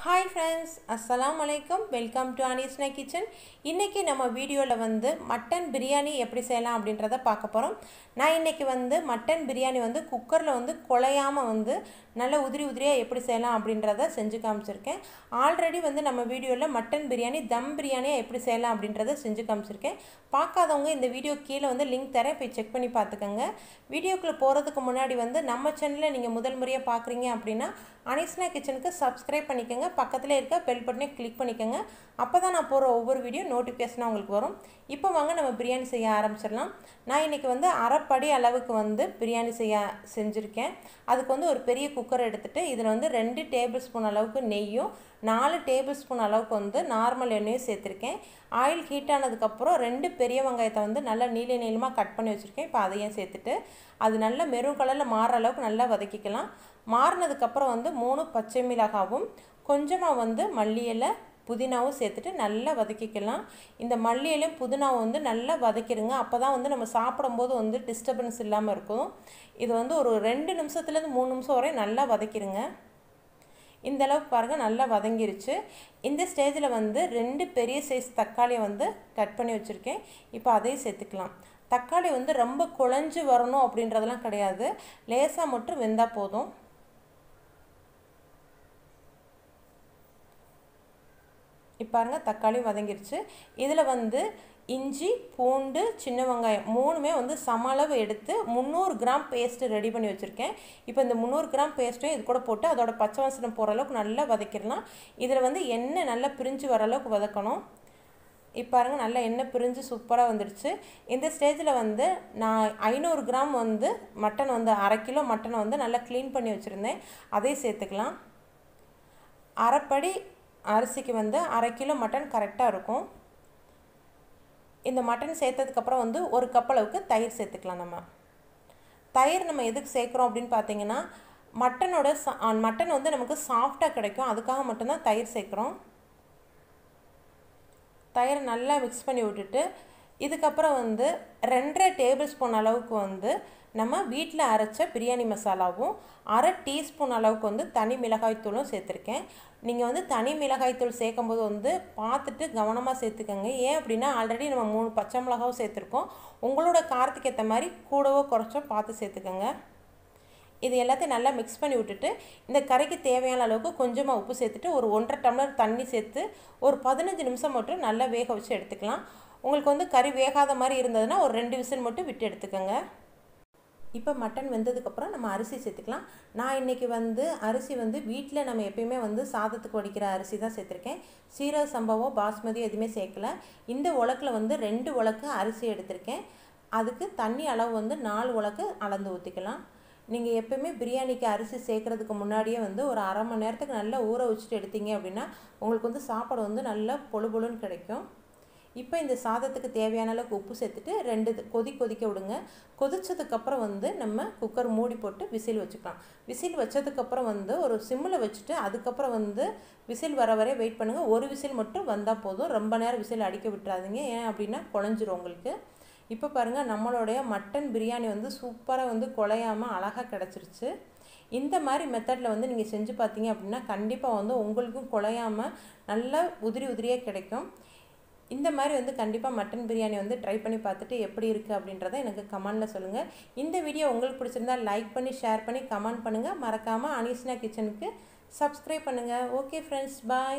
Hi friends, Assalamu alaikum. Welcome to Anish kitchen. இன்னைக்கு நம்ம வீடியோல மட்டன் பிரியாணி எப்படி செய்யலாம் அப்படின்றத பார்க்க போறோம். நான் இன்னைக்கு மட்டன் பிரியாணி குக்கர்ல குழையாம நல்ல உதிரி உதிரியா எப்படி செய்யலாம் அப்படின்றத செஞ்சு காமிச்சிருக்கேன். ஆல்ரெடி நம்ம வீடியோல மட்டன் பிரியாணி தம் பிரியாணியா எப்படி செய்யலாம் அப்படின்றத செஞ்சு காமிச்சிருக்கேன். பார்க்காதவங்க இந்த வீடியோ கீழ லிங்க் தரேன், போய் செக் பண்ணி பார்த்துக்கங்க. வீடியோக்குள்ள போறதுக்கு முன்னாடி நம்ம சேனலை நீங்க முதல் முறையா பார்க்கறீங்க அப்படினா அனிஷ் கிச்சனுக்கு சப்ஸ்கிரைப் பண்ணிக்கங்க. பக்கத்துல இருக்க பெல் பட்டனை கிளிக் பண்ணிக்கங்க. அப்பதான் நான் போற ஒவ்வொரு வீடியோ நோட்டிஃபிகேஷனா உங்களுக்கு வரும். இப்போ வாங்க நம்ம பிரியாணி செய்ய ஆரம்பிச்சிடலாம். நான் இன்னைக்கு அரை படி அளவுக்கு பிரியாணி செஞ்சிருக்கேன். அதுக்கு ஒரு பெரிய குக்கர் எடுத்துட்டு இதுல 2 டேபிள் ஸ்பூன் அளவுக்கு நெய்யும் 4 டேபிள் ஸ்பூன் அளவுக்கு நார்மல் எண்ணெயும் சேர்த்திருக்கேன். ஆயில் ஹீட் ஆனதுக்கு அப்புறம் 2 பெரிய வெங்காயத்தை நல்லா நீளமா கட் பண்ணி வச்சிருக்கேன். இப்போ அதையும் சேர்த்துட்டு அது நல்லா மெரூன் கலர்ல மாற அளவுக்கு நல்லா வதக்கிக்கலாம். மாறினதுக்கு அப்புறம் 3 பச்சை மிளகாவும் கொஞ்சமா மல்லி இலை புதினாவும் சேர்த்துட்டு நல்லா வதக்கிக்கலாம். இந்த மல்லி இலையும் புதினாவும் நல்லா வதக்கிடுங்க. அப்பதான் நம்ம சாப்பிடும்போது டிஸ்டர்பன்ஸ் இல்லாம இருக்கும். இது ஒரு 2 நிமிஷத்துல இருந்து 3 நிமிஷம் வரை நல்லா வதக்கிடுங்க. இந்த அளவுக்கு பாருங்க நல்லா வதங்கிருச்சு. இந்த ஸ்டேஜ்ல 2 பெரிய சைஸ் தக்காளியை கட் பண்ணி வச்சிருக்கேன். இப்போ அதையும் சேர்த்துக்கலாம். தக்காளி ரொம்ப குழஞ்சு வரணும் அப்படின்றதெல்லாம் கிடையாது. லேசா மட்டும் வெந்தா போதும். இப்போ பாருங்க தக்காளி வதங்கிருச்சு. இதுல இஞ்சி பூண்டு சின்ன வெங்காயம் மூணுமே சம அளவு எடுத்து 300 கிராம் பேஸ்ட் ரெடி பண்ணி வச்சிருக்கேன். இப்போ இந்த 300 கிராம் பேஸ்ட்டையும் இது கூட போட்டு அதோட பச்சை வாசனை போற அளவுக்கு நல்லா வதக்கிடலாம். இதுல எண்ணெய் நல்லா பிரிஞ்சு வர அளவுக்கு வதக்கணும். இப்போ பாருங்க நல்லா எண்ணெய் பிரிஞ்சு சூப்பரா வந்துருச்சு. இந்த ஸ்டேஜ்ல நான் 500 கிராம் மட்டன் அரை கிலோ மட்டன் நல்லா க்ளீன் பண்ணி வச்சிருந்தேன். அதை சேர்த்துக்கலாம். அரைப்படி அரிசிக்கு அரை கிலோ மட்டன் கரெக்டா இருக்கும். இந்த மட்டன் சேர்த்ததுக்கு அப்புறம் ஒரு கப் அளவுக்கு தயிர் சேர்த்துக்கலாம். தயிர் நம்ம எதுக்கு சேர்க்கிறோம் அப்படினு பாத்தீங்கன்னா மட்டன் நமக்கு சாஃப்ட்டா கிடைக்கும். அதுக்காக மட்டும் தான் தயிர் சேர்க்கிறோம். தயிரை நல்லா மிக்ஸ் பண்ணி விட்டுட்டு இதுக்கு அப்புறம் 2.5 டேபிள் ஸ்பூன் அளவுக்கு நம்ம வீட்ல அரைச்ச பிரியாணி மசாலாவும் 1/2 டீஸ்பூன் அளவுக்கு தனி மிளகாய் தூளும் சேர்த்திருக்கேன். நீங்க தனி மிளகாய் தூள் சேர்க்கும்போது பார்த்துட்டு கவனமா சேர்த்துக்கங்க. ஏன் அப்படினா ஆல்ரெடி நம்ம 3 பச்சை மிளகாயும் சேர்த்திருக்கோம். உங்களோட காரத்துக்கு ஏத்த மாதிரி கூடவோ குறைச்சோ பார்த்து சேர்த்துக்கங்க. இது எல்லாத்தையும் நல்லா மிக்ஸ் பண்ணி விட்டுட்டு இந்த கறிக்கு தேவையான அளவுக்கு கொஞ்சமா உப்பு சேர்த்துட்டு ஒரு 1.5 டம்ளர் தண்ணி சேர்த்து ஒரு 15 நிமிஷம் மட்டும் நல்லா வேக வச்சு எடுத்துக்கலாம். உங்களுக்கு கறி வேகாத மாதிரி இருந்ததுன்னா ஒரு 2 விசில் மட்டும் விட்டு எடுத்துக்கங்க. இப்போ மட்டன் வெந்ததுக்கு அப்புறம் நம்ம அரிசி சேர்த்துக்கலாம். நான் இன்னைக்கு அரிசி வீட்ல நம்ம எப்பயுமே சாதத்துக்கு வடிக்கிற அரிசி தான் சேர்த்திருக்கேன். சீரக சம்பாவோ பாஸ்மதி எதுவுமே சேர்க்கல. இந்த உலக்குல 2 உலக்கு அரிசி எடுத்திருக்கேன். அதுக்கு தண்ணி அளவு 4 உலக்கு அளந்து ஊத்திக்கலாம். நீங்க எப்பவுமே பிரியாணிக்கு அரிசி சேர்க்கிறதுக்கு முன்னாடியே ஒரு அரை மணி நேரத்துக்கு நல்லா ஊற வச்சிட்டு எடுத்தீங்க அப்படினா உங்களுக்கு சாப்பாடு நல்லா பொளுபொளுன்னு கிடைக்கும். இப்போ இந்த சாதத்துக்கு தேவையான அளவுக்கு உப்பு சேர்த்துட்டு 2 கொதிக்க விடுங்க. கொதிச்சதுக்கு அப்புறம் நம்ம குக்கர் மூடி போட்டு விசில் வச்சுக்கலாம். விசில் வச்சதுக்கு அப்புறம் ஒரு சிம்ல வச்சிட்டு அதுக்கு அப்புறம் விசில் வர வரை வெயிட் பண்ணுங்க. ஒரு விசில் மட்டும் வந்தா போதும். ரொம்ப நேரம் விசில் அடிக்க விட்டுறாதீங்க. ஏன் அப்படினா குழஞ்சிரும் உங்களுக்கு. இப்போ பாருங்க நம்மளுடைய மட்டன் பிரியாணி சூப்பரா குழையாம அழகா கிடைச்சிருச்சு. இந்த மாதிரி மெத்தட்ல நீங்க செஞ்சு பாத்தீங்க அப்படினா கண்டிப்பா உங்களுக்கும் குழையாம நல்ல உதிரி உதிரியா கிடைக்கும். இந்த மாதிரி கண்டிப்பா மட்டன் பிரியாணி ட்ரை பண்ணி பார்த்துட்டு எப்படி இருக்கு அப்படின்றத எனக்கு கமெண்ட்ல சொல்லுங்க. இந்த வீடியோ உங்களுக்கு பிடிச்சிருந்தா லைக் பண்ணி ஷேர் பண்ணி கமெண்ட் பண்ணுங்க. மறக்காம அனிஷ் கிச்சனுக்கு சப்ஸ்கிரைப் பண்ணுங்க. Okay friends, by.